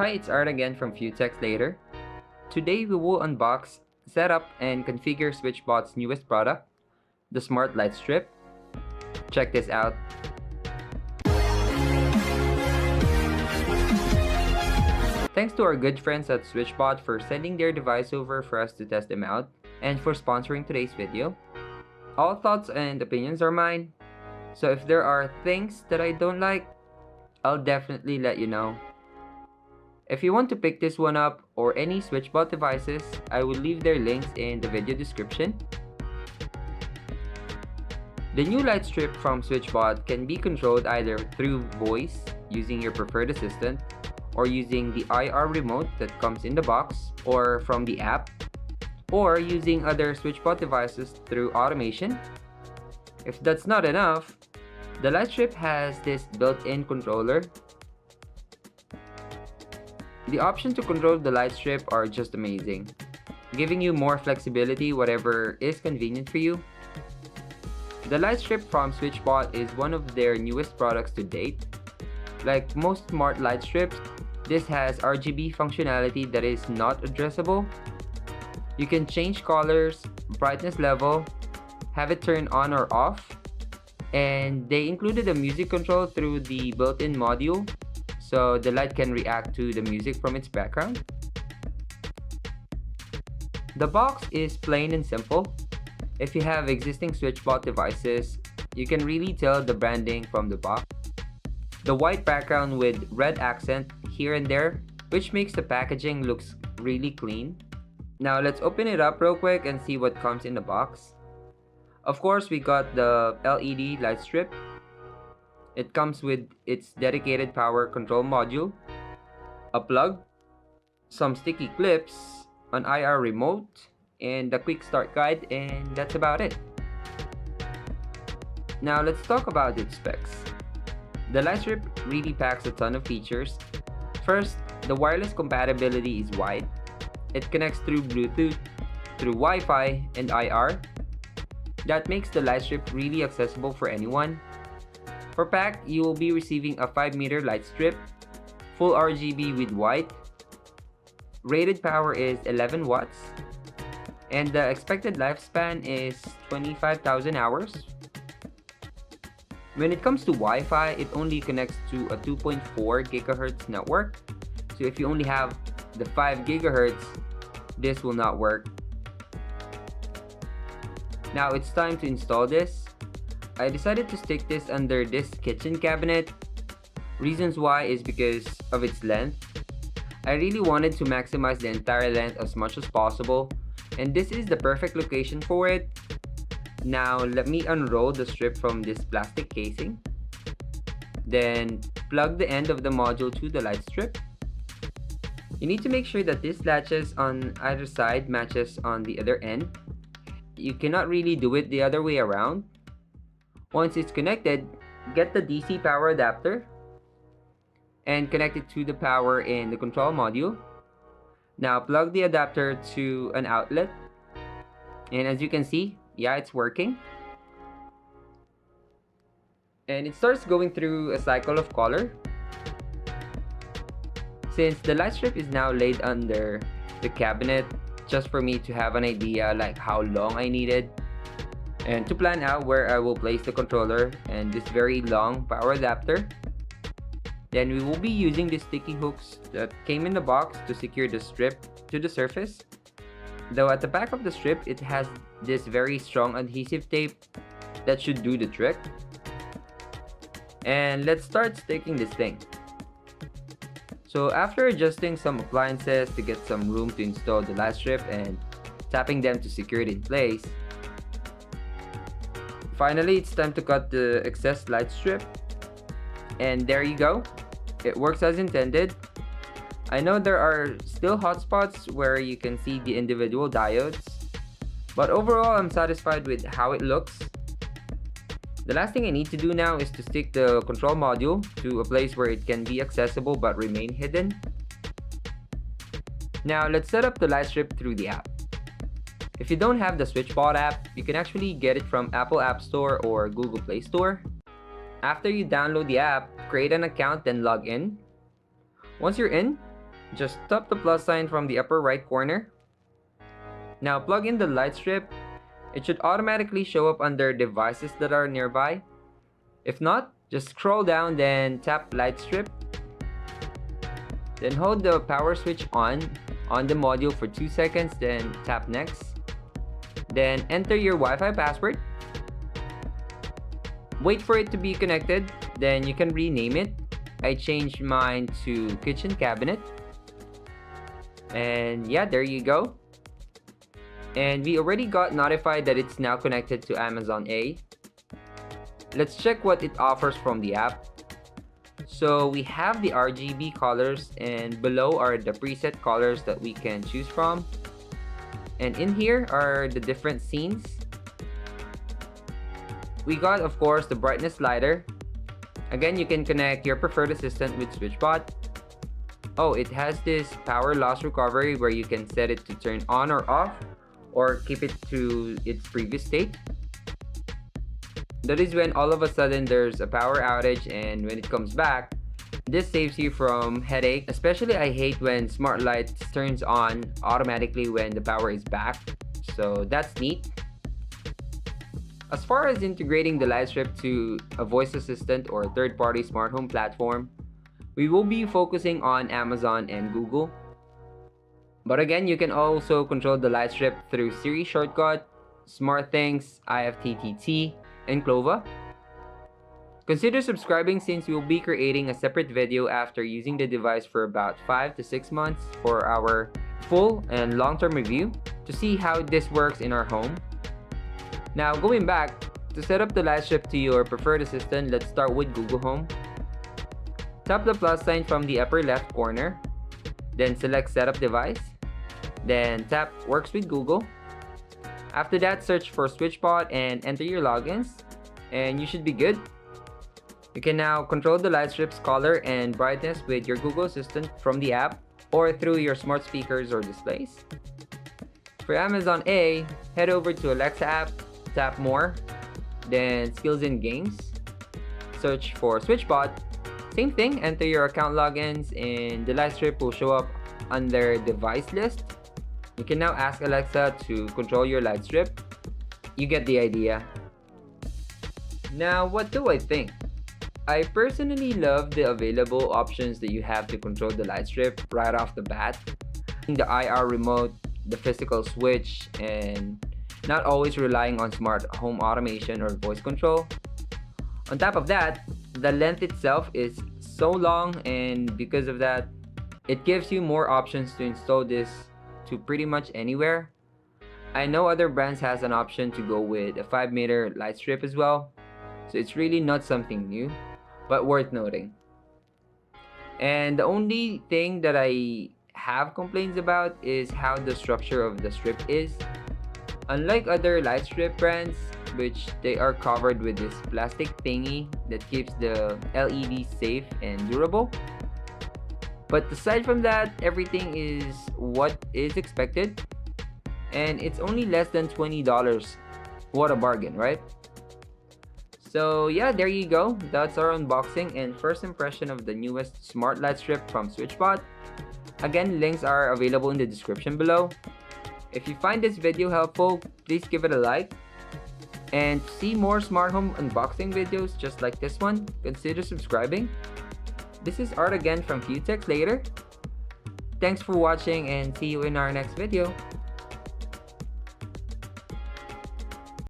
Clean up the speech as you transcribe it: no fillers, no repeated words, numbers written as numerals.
Hi, it's Art again from Few Texts Later. Today we will unbox, set up, and configure Switchbot's newest product, the Smart Lightstrip. Check this out. Thanks to our good friends at Switchbot for sending their device over for us to test them out, and for sponsoring today's video. All thoughts and opinions are mine, so if there are things that I don't like, I'll definitely let you know. If you want to pick this one up or any Switchbot devices, I will leave their links in the video description. The new Lightstrip from Switchbot can be controlled either through voice using your preferred assistant, or using the IR remote that comes in the box, or from the app, or using other Switchbot devices through automation. If that's not enough, the Lightstrip has this built-in controller. The options to control the Lightstrip are just amazing, giving you more flexibility whatever is convenient for you. The Lightstrip from Switchbot is one of their newest products to date. Like most smart Lightstrips, this has RGB functionality that is not addressable. You can change colors, brightness level, have it turn on or off, and they included a music control through the built-in module, so the light can react to the music from its background. The box is plain and simple. If you have existing Switchbot devices, you can really tell the branding from the box. The white background with red accent here and there, which makes the packaging looks really clean. Now let's open it up real quick and see what comes in the box. Of course, we got the LED Lightstrip. It comes with its dedicated power control module, a plug, some sticky clips, an IR remote, and a quick start guide, and that's about it. Now let's talk about its specs. The Lightstrip really packs a ton of features. First, the wireless compatibility is wide. It connects through Bluetooth, through Wi-Fi, and IR. That makes the Lightstrip really accessible for anyone. For pack, you will be receiving a 5-meter Lightstrip, full RGB with white. Rated power is 11 watts, and the expected lifespan is 25,000 hours. When it comes to Wi-Fi, it only connects to a 2.4 GHz network. So if you only have the 5 GHz, this will not work. Now it's time to install this. I decided to stick this under this kitchen cabinet. Reasons why is because of its length. I really wanted to maximize the entire length as much as possible, and this is the perfect location for it. Now let me unroll the strip from this plastic casing. Then plug the end of the module to the Lightstrip. You need to make sure that this latches on either side matches on the other end. You cannot really do it the other way around. Once it's connected, get the DC power adapter and connect it to the power in the control module. Now plug the adapter to an outlet, and as you can see, yeah, it's working. And it starts going through a cycle of color. Since the Lightstrip is now laid under the cabinet, just for me to have an idea like how long I needed, and to plan out where I will place the controller and this very long power adapter. Then we will be using the sticky hooks that came in the box to secure the strip to the surface. Though at the back of the strip, it has this very strong adhesive tape that should do the trick. And let's start sticking this thing. So after adjusting some appliances to get some room to install the Lightstrip and tapping them to secure it in place, finally it's time to cut the excess Lightstrip. And there you go. It works as intended. I know there are still hotspots where you can see the individual diodes, but overall I'm satisfied with how it looks. The last thing I need to do now is to stick the control module to a place where it can be accessible but remain hidden. Now let's set up the Lightstrip through the app. If you don't have the Switchbot app, you can actually get it from Apple App Store or Google Play Store. After you download the app, create an account, then log in. Once you're in, Just tap the plus sign from the upper right corner. Now plug in the light strip. It should automatically show up under devices that are nearby. If not, just scroll down, then tap light strip. Then hold the power switch on the module for 2 seconds, then tap next. Then enter your Wi-Fi password. Wait for it to be connected, then you can rename it. I changed mine to kitchen cabinet. And yeah, there you go. And we already got notified that it's now connected to Amazon A. Let's check what it offers from the app. So we have the RGB colors, and below are the preset colors that we can choose from. And in here are the different scenes. We got, of course, the brightness slider. Again, you can connect your preferred assistant with Switchbot. Oh, it has this power loss recovery where you can set it to turn on or off, or keep it to its previous state. That is when all of a sudden there's a power outage, and when it comes back, this saves you from headache. Especially I hate when smart lights turns on automatically when the power is back. So that's neat. As far as integrating the light strip to a voice assistant or third-party smart home platform, we will be focusing on Amazon and Google. But again, you can also control the light strip through Siri Shortcut, SmartThings, IFTTT, and Clova. Consider subscribing since we'll be creating a separate video after using the device for about 5 to 6 months for our full and long-term review to see how this works in our home. Now going back, to set up the light strip to your preferred assistant, let's start with Google Home. Tap the plus sign from the upper left corner, then select Setup Device, then tap Works with Google. After that, search for Switchbot and enter your logins, and you should be good. You can now control the light strip's color and brightness with your Google Assistant from the app or through your smart speakers or displays. For Amazon A, head over to Alexa app, tap More, then Skills and Games. Search for Switchbot. Same thing, enter your account logins, and the light strip will show up under Device List. You can now ask Alexa to control your light strip. You get the idea. Now, what do I think? I personally love the available options that you have to control the light strip right off the bat. The IR remote, the physical switch, and not always relying on smart home automation or voice control. On top of that, the length itself is so long, and because of that, it gives you more options to install this to pretty much anywhere. I know other brands has an option to go with a 5-meter light strip as well, so it's really not something new, but worth noting. And the only thing that I have complaints about is how the structure of the strip is. Unlike other light strip brands, which they are covered with this plastic thingy that keeps the LED safe and durable. But aside from that, everything is what is expected, and it's only less than $20. What a bargain, right? So yeah, there you go. That's our unboxing and first impression of the newest smart light strip from Switchbot. Again, links are available in the description below. If you find this video helpful, please give it a like. And to see more smart home unboxing videos just like this one, consider subscribing. This is Art again from Few Techs Later. Thanks for watching, and see you in our next video.